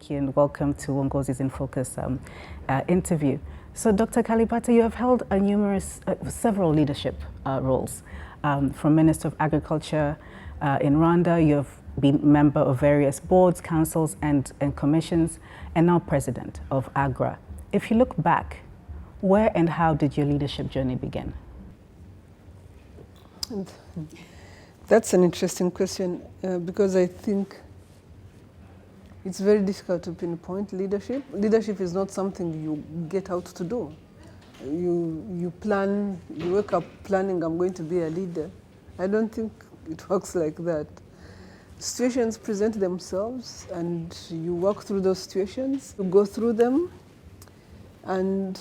Thank you and welcome to Uongozi's in Focus interview. So Dr. Kalibata, you have held several leadership roles. From Minister of Agriculture in Rwanda, you have been member of various boards, councils and commissions, and now president of AGRA. If you look back, where and how did your leadership journey begin? That's an interesting question because I think it's very difficult to pinpoint leadership. Leadership is not something you get out to do. You plan, you wake up planning, I'm going to be a leader. I don't think it works like that. Situations present themselves and you walk through those situations, you go through them, and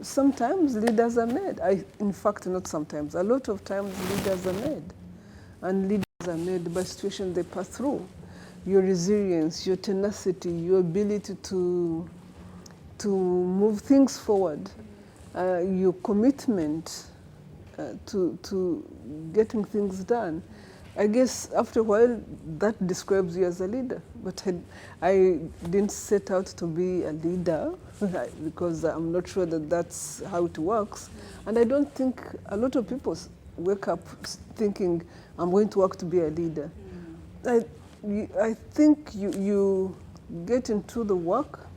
sometimes leaders are made. In fact, not sometimes, a lot of times leaders are made. And leaders are made by situations they pass through. Your resilience, your tenacity, your ability to move things forward, your commitment to getting things done. I guess after a while, that describes you as a leader. But I didn't set out to be a leader because I'm not sure that that's how it works. And I don't think a lot of people wake up thinking, I'm going to work to be a leader. I think you get into the work,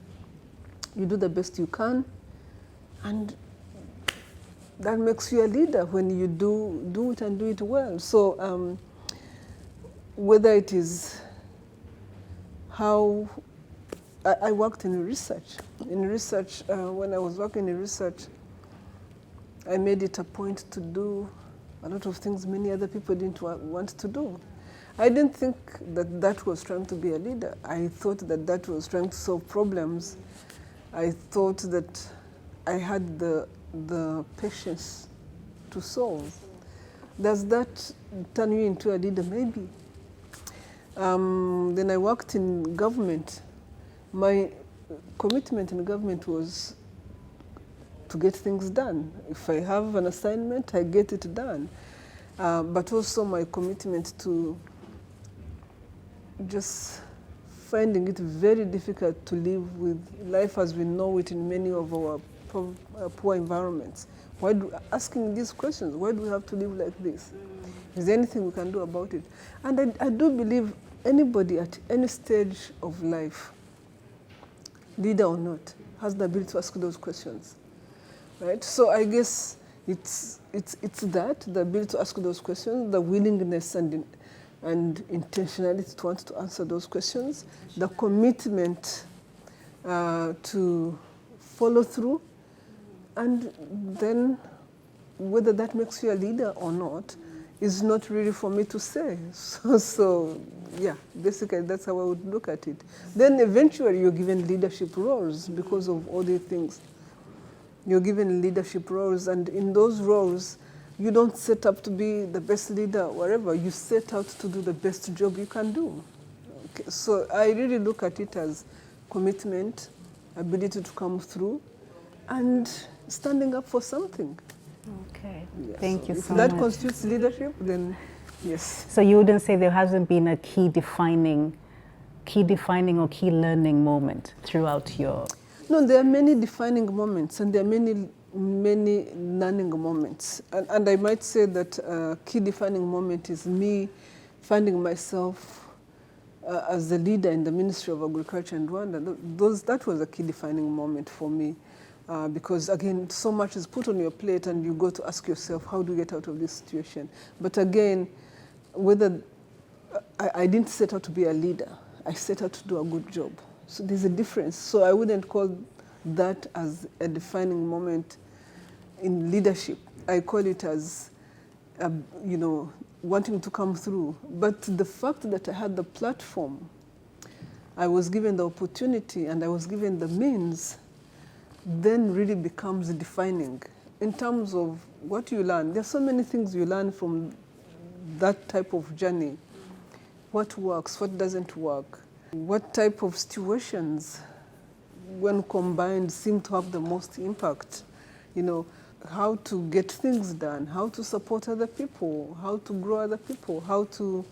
you do the best you can, and that makes you a leader when you do it and do it well. So whether it is how I worked in research. In research, when I was working in research, I made it a point to do a lot of things many other people didn't want to do. I didn't think that that was trying to be a leader. I thought that that was trying to solve problems. I thought that I had the patience to solve. Does that turn you into a leader? Maybe. Then I worked in government. My commitment in government was to get things done. If I have an assignment, I get it done. But also my commitment to just finding it very difficult to live with life as we know it in many of our poor environments. Asking these questions, why do we have to live like this? Is there anything we can do about it? And I do believe anybody at any stage of life, leader or not, has the ability to ask those questions. Right? So I guess it's that, the ability to ask those questions, the willingness and intentionality to want to answer those questions, the commitment to follow through, and then whether that makes you a leader or not is not really for me to say. So yeah, basically that's how I would look at it. Then eventually you're given leadership roles because of all these things. You're given leadership roles, and in those roles, you don't set up to be the best leader or whatever. You set out to do the best job you can do. Okay. So I really look at it as commitment, ability to come through, and standing up for something. Okay, yeah, thank you so much. If that constitutes leadership, then yes. So you wouldn't say there hasn't been a key defining or key learning moment throughout your... No, there are many defining moments, and there are many learning moments. And I might say that a key defining moment is me finding myself as the leader in the Ministry of Agriculture in Rwanda. That was a key defining moment for me. Because again, so much is put on your plate and you go to ask yourself, how do you get out of this situation? But again, I didn't set out to be a leader. I set out to do a good job. So there's a difference. So I wouldn't call that as a defining moment in leadership. I call it as, wanting to come through. But the fact that I had the platform, I was given the opportunity and I was given the means, then really becomes defining in terms of what you learn. There's so many things you learn from that type of journey. What works, what doesn't work, what type of situations, when combined, seem to have the most impact. How to get things done, how to support other people, how to grow other people, how to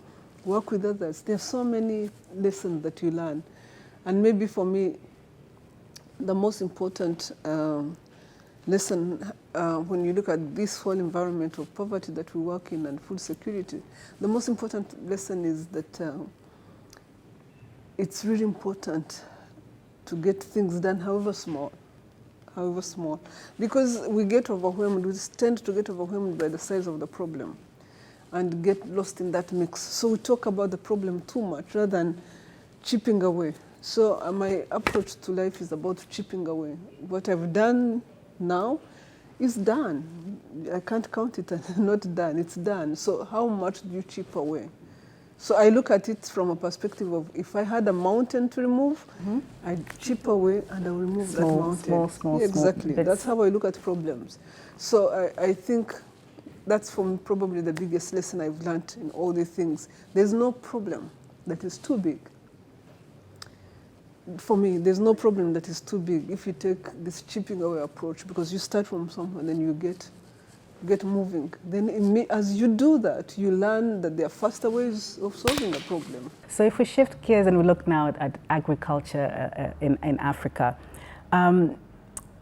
work with others. There's so many lessons that you learn. And maybe for me, the most important lesson when you look at this whole environment of poverty that we work in and food security, the most important lesson is that it's really important to get things done, however small, because we get overwhelmed, we tend to get overwhelmed by the size of the problem and get lost in that mix. So we talk about the problem too much rather than chipping away. So my approach to life is about chipping away. What I've done now is done. I can't count it as not done, it's done. So how much do you chip away? So I look at it from a perspective of if I had a mountain to remove, I'd chip away and I will remove that mountain. Small, exactly. bits. That's how I look at problems. So I think that's for me probably the biggest lesson I've learned in all these things. There's no problem that is too big. For me, there's no problem that is too big if you take this chipping away approach, because you start from somewhere and then you get moving. Then as you do that, you learn that there are faster ways of solving a problem. So if we shift gears and we look now at agriculture in Africa,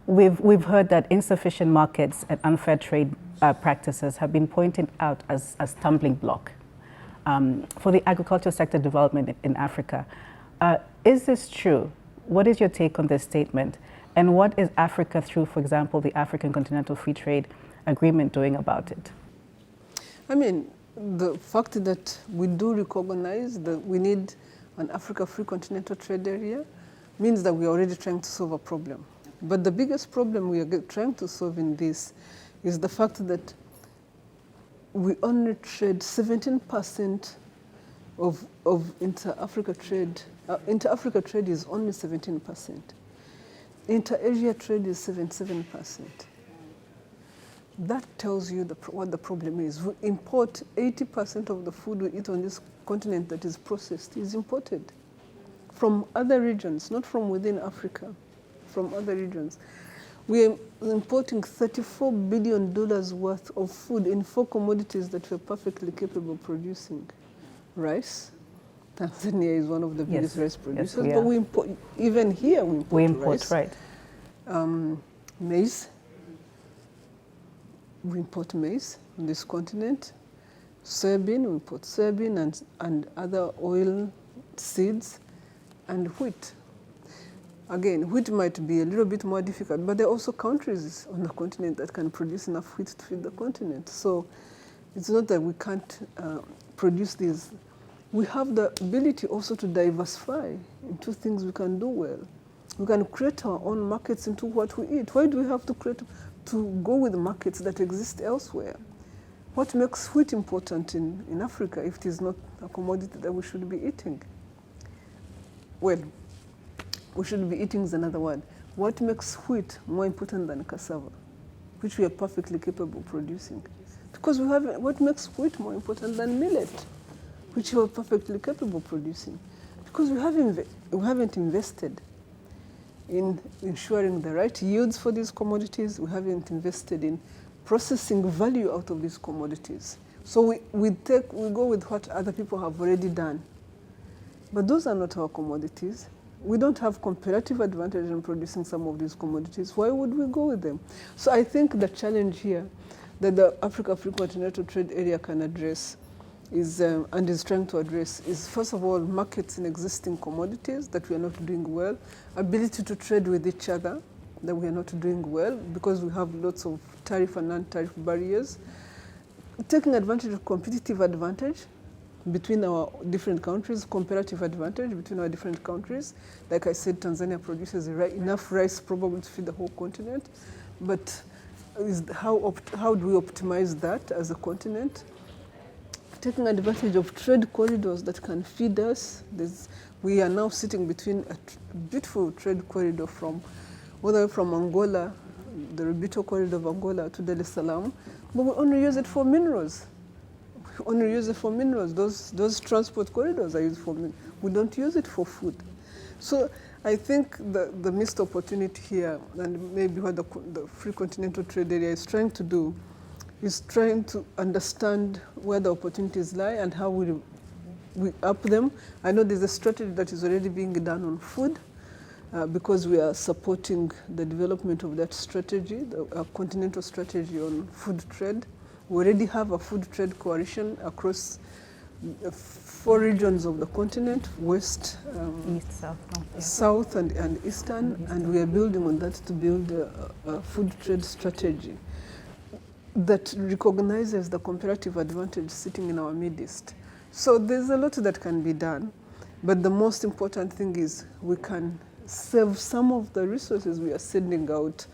we've heard that insufficient markets and unfair trade practices have been pointed out as a stumbling block for the agricultural sector development in Africa. Is this true? What is your take on this statement? And what is Africa, through, for example, the African Continental Free Trade Agreement, doing about it? I mean, the fact that we do recognize that we need an Africa Free Continental Trade Area means that we are already trying to solve a problem. But the biggest problem we are trying to solve in this is the fact that we only trade 17% of inter-Africa trade. Inter-Africa trade is only 17%. Inter-Asia trade is 77%. That tells you what the problem is. We import 80% of the food we eat on this continent that is processed is imported from other regions, not from within Africa, from other regions. We are importing $34 billion worth of food in 4 commodities that we're perfectly capable of producing. Rice. Tanzania is one of the biggest rice producers, but we import, even here we import rice. Right. Maize. We import maize on this continent. Soybean, we import soybean and other oil seeds, and wheat. Again, wheat might be a little bit more difficult, but there are also countries on the continent that can produce enough wheat to feed the continent. So it's not that we can't produce these. We have the ability also to diversify into things we can do well. We can create our own markets into what we eat. Why do we have to go with markets that exist elsewhere? What makes wheat important in Africa if it is not a commodity that we should be eating? Well, we should be eating is another word. What makes wheat more important than cassava, which we are perfectly capable of producing? Because what makes wheat more important than millet, which we are perfectly capable of producing? Because we haven't invested in ensuring the right yields for these commodities. We haven't invested in processing value out of these commodities. So we go with what other people have already done. But those are not our commodities. We don't have comparative advantage in producing some of these commodities. Why would we go with them? So I think the challenge here that the Africa Free Continental Trade Area can address is, and is trying to address, is first of all markets in existing commodities that we are not doing well, ability to trade with each other that we are not doing well because we have lots of tariff and non-tariff barriers, taking advantage of competitive advantage between our different countries, comparative advantage between our different countries. Like I said, Tanzania produces enough rice probably to feed the whole continent, but how do we optimize that as a continent? Taking advantage of trade corridors that can feed us. We are now sitting between a beautiful trade corridor all the way from Angola, the Rubito corridor of Angola to Dar es Salaam, but we only use it for minerals. We only use it for minerals. Those transport corridors are used for minerals. We don't use it for food. So I think the missed opportunity here, and maybe what the Free Continental Trade Area is trying to do, is trying to understand where the opportunities lie and how we we up them. I know there's a strategy that is already being done on food because we are supporting the development of that strategy, the continental strategy on food trade. We already have a food trade coalition across 4 regions of the continent, west, East, south, north, yeah. south and eastern, and we are building on that to build a food trade strategy that recognizes the comparative advantage sitting in our midst. So there's a lot that can be done, but the most important thing is we can save some of the resources we are sending out.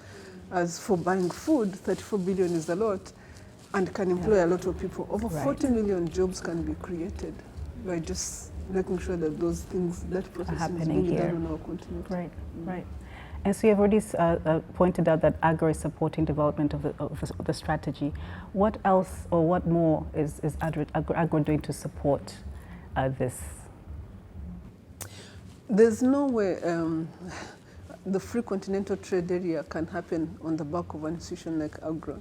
As for buying food, 34 billion is a lot, and can employ a lot of people. Over 40 million jobs can be created by just making sure that those things, that process is being done on our continent. Right, right. And so you've already pointed out that AGRA is supporting development of the strategy. What else or what more is AGRA doing to support this? There's no way the free continental trade area can happen on the back of an institution like AGRA.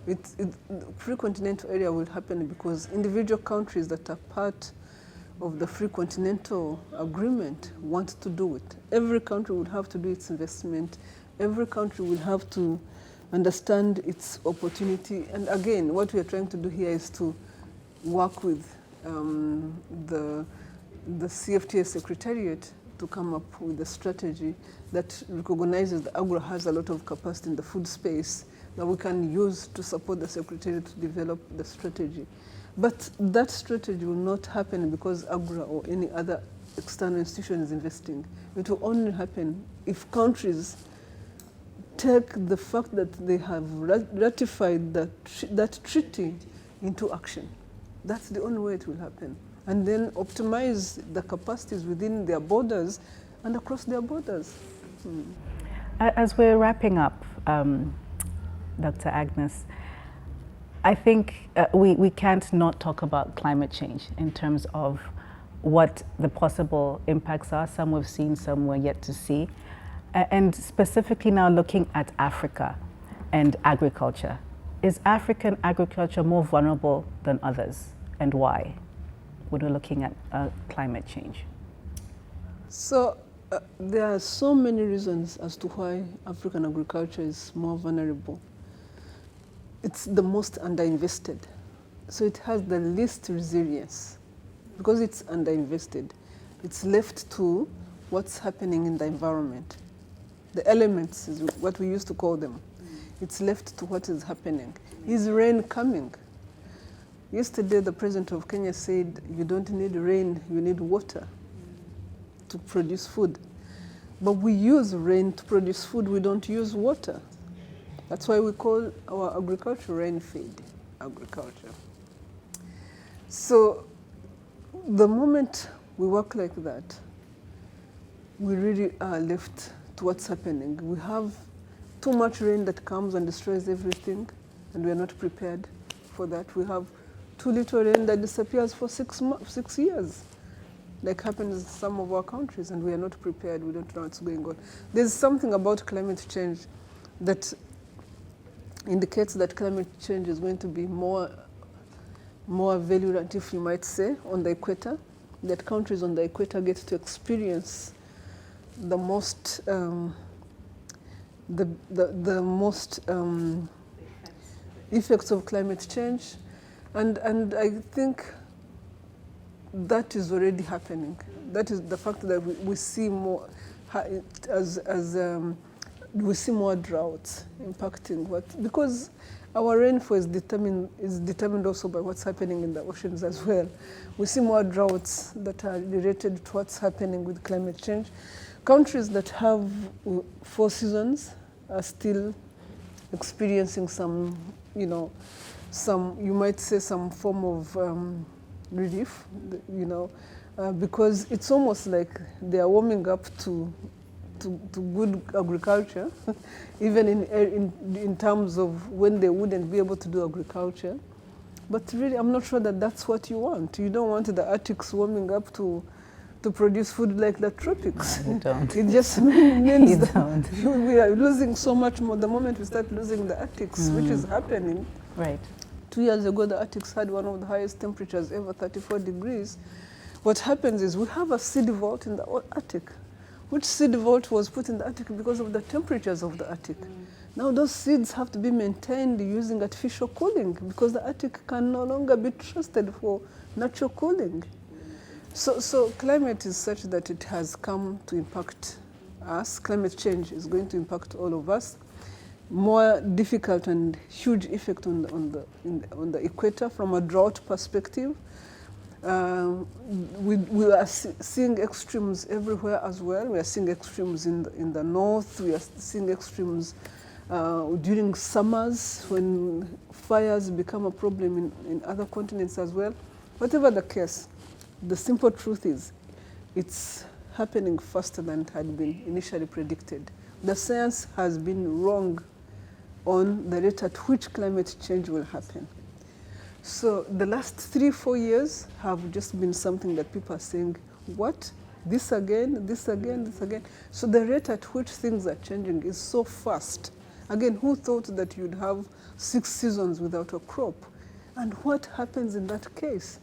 The free continental area will happen because individual countries that are part of the free continental agreement want to do it. Every country will have to do its investment. Every country will have to understand its opportunity. And again, what we are trying to do here is to work with the CFTA Secretariat to come up with a strategy that recognizes that AGRA has a lot of capacity in the food space that we can use to support the Secretariat to develop the strategy. But that strategy will not happen because AGRA or any other external institution is investing. It will only happen if countries take the fact that they have ratified that treaty into action. That's the only way it will happen. And then optimize the capacities within their borders and across their borders. As we're wrapping up, Dr. Agnes, I think we can't not talk about climate change in terms of what the possible impacts are. Some we've seen, some we're yet to see. And specifically now looking at Africa and agriculture. Is African agriculture more vulnerable than others, and why, when we're looking at climate change? So there are so many reasons as to why African agriculture is more vulnerable. It's the most underinvested. So it has the least resilience. Because it's underinvested, it's left to what's happening in the environment. The elements is what we used to call them. It's left to what is happening. Is rain coming? Yesterday, the president of Kenya said, you don't need rain, you need water to produce food. But we use rain to produce food, we don't use water. That's why we call our agriculture rain-fed agriculture. So the moment we work like that, we really are left to what's happening. We have too much rain that comes and destroys everything, and we are not prepared for that. We have too little rain that disappears for 6 years, like happens in some of our countries, and we are not prepared. We don't know what's going on. There's something about climate change that indicates that climate change is going to be more virulent, if you might say, on the equator, that countries on the equator get to experience the most effects of climate change, and I think that is already happening. That is the fact that we see more we see more droughts impacting because our rainfall is determined also by what's happening in the oceans as well. We see more droughts that are related to what's happening with climate change. Countries that have 4 seasons are still experiencing some, you might say some form of relief, because it's almost like they are warming up to good agriculture, even in terms of when they wouldn't be able to do agriculture. But really, I'm not sure that that's what you want. You don't want the Arctics warming up to produce food like the tropics. No, you don't. It just means don't. We are losing so much more the moment we start losing the Arctics, which is happening. Right. 2 years ago, the Arctics had one of the highest temperatures ever, 34 degrees. What happens is we have a seed vault in the Arctic, which seed vault was put in the Arctic because of the temperatures of the Arctic. Now those seeds have to be maintained using artificial cooling because the Arctic can no longer be trusted for natural cooling. So climate is such that it has come to impact us. Climate change is going to impact all of us. More difficult and huge effect on the equator from a drought perspective. We are seeing extremes everywhere as well. We are seeing extremes in the north. We are seeing extremes during summers when fires become a problem in other continents as well. Whatever the case, the simple truth is it's happening faster than it had been initially predicted. The science has been wrong on the rate at which climate change will happen. So the last 3-4 years have just been something that people are saying, what? This again, this again, this again. So the rate at which things are changing is so fast. Again, who thought that you'd have 6 seasons without a crop? And what happens in that case?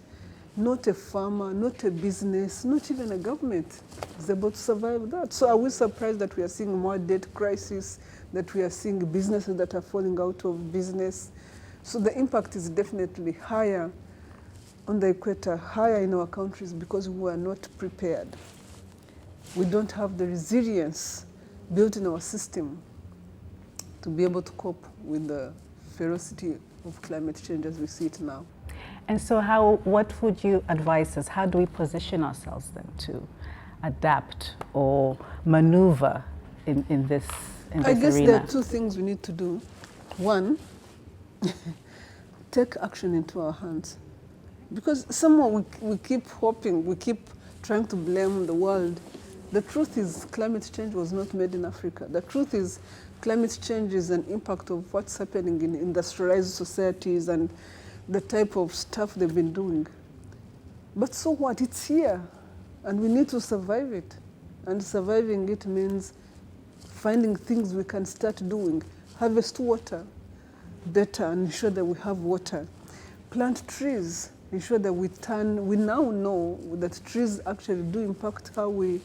Not a farmer, not a business, not even a government is able to survive that. So are we surprised that we are seeing more debt crisis, that we are seeing businesses that are falling out of business? So the impact is definitely higher on the equator, higher in our countries because we are not prepared. We don't have the resilience built in our system to be able to cope with the ferocity of climate change as we see it now. And so what would you advise us? How do we position ourselves then to adapt or maneuver in this arena? I guess there are 2 things we need to do. One, take action into our hands. Because somehow we keep hoping, we keep trying to blame the world. The truth is climate change was not made in Africa. The truth is climate change is an impact of what's happening in industrialized societies and the type of stuff they've been doing. But so what? It's here. And we need to survive it. And surviving it means finding things we can start doing. Harvest water better and ensure that we have water. Plant trees, ensure that we now know that trees actually do impact how we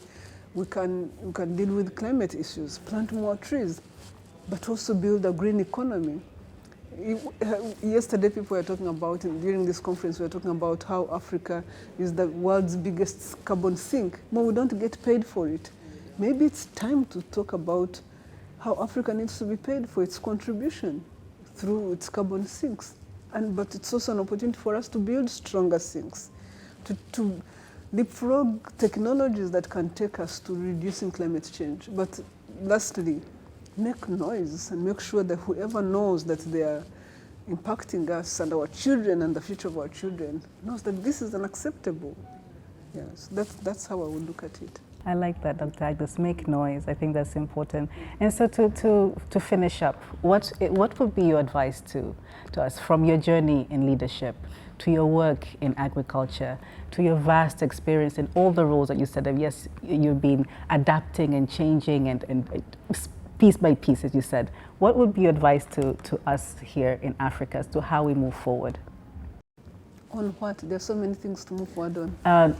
can deal with climate issues. Plant more trees, but also build a green economy. Yesterday people were talking about, during this conference, we were talking about how Africa is the world's biggest carbon sink. But we don't get paid for it. Maybe it's time to talk about how Africa needs to be paid for its contribution through its carbon sinks. But it's also an opportunity for us to build stronger sinks, to leapfrog technologies that can take us to reducing climate change. But lastly, make noise and make sure that whoever knows that they are impacting us and our children and the future of our children knows that this is unacceptable. Yes, that's how I would look at it. I like that, Dr. Agnes. Make noise. I think that's important. And so to finish up, what would be your advice to us from your journey in leadership, to your work in agriculture, to your vast experience in all the roles that you said? Yes, you've been adapting and changing and piece by piece, as you said. What would be your advice to us here in Africa as to how we move forward? On what? There's so many things to move forward on.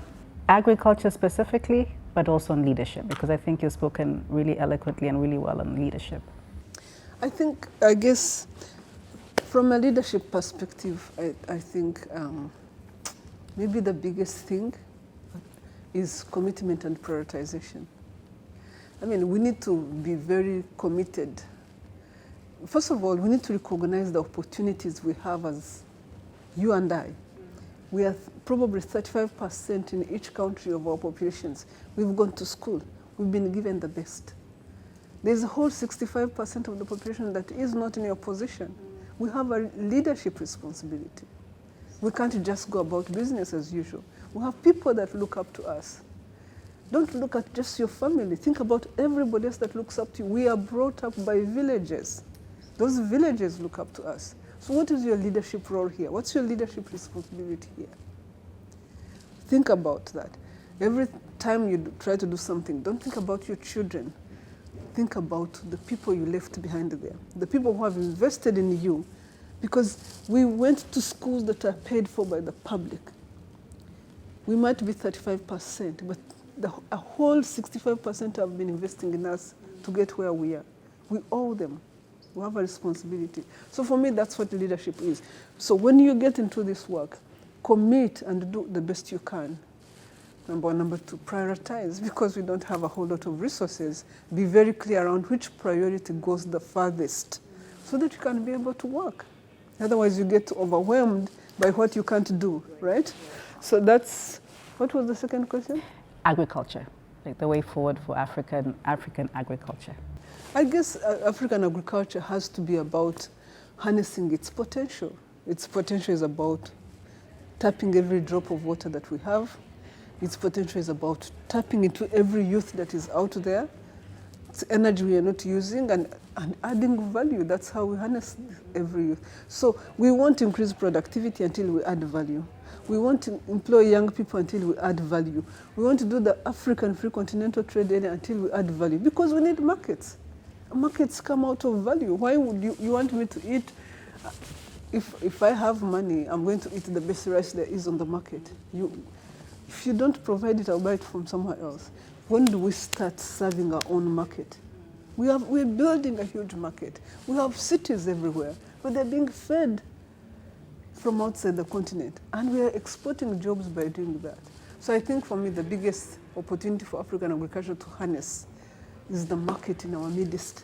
Agriculture specifically, but also on leadership, because I think you've spoken really eloquently and really well on leadership. I guess, from a leadership perspective, I think maybe the biggest thing is commitment and prioritization. I mean, we need to be very committed. First of all, we need to recognize the opportunities we have as you and I. We are probably 35% in each country of our populations. We've gone to school. We've been given the best. There's a whole 65% of the population that is not in your position. We have a leadership responsibility. We can't just go about business as usual. We have people that look up to us. Don't look at just your family. Think about everybody else that looks up to you. We are brought up by villages. Those villages look up to us. So what is your leadership role here? What's your leadership responsibility here? Think about that. Every time you try to do something, don't think about your children. Think about the people you left behind there, the people who have invested in you, because we went to schools that are paid for by the public. We might be 35%, but a whole 65% have been investing in us to get where we are. We owe them. We have a responsibility. So for me, that's what leadership is. So when you get into this work, commit and do the best you can. Number one. Number two, prioritize, because we don't have a whole lot of resources. Be very clear around which priority goes the farthest so that you can be able to work. Otherwise, you get overwhelmed by what you can't do, right? So that's, what was the second question? Agriculture, like the way forward for African agriculture. I guess African agriculture has to be about harnessing its potential. Its potential is about tapping every drop of water that we have. Its potential is about tapping into every youth that is out there. It's energy we are not using and adding value. That's how we harness every youth. So we won't increase productivity until we add value. We want to employ young people until we add value. We want to do the African free continental trade area until we add value, because we need markets. Markets come out of value. Why would you want me to eat? If I have money, I'm going to eat the best rice there is on the market. If you don't provide it, I'll buy it from somewhere else. When do we start serving our own market? We're building a huge market. We have cities everywhere, but they're being fed from outside the continent. And we are exporting jobs by doing that. So I think for me, the biggest opportunity for African agriculture to harness is the market in our midst.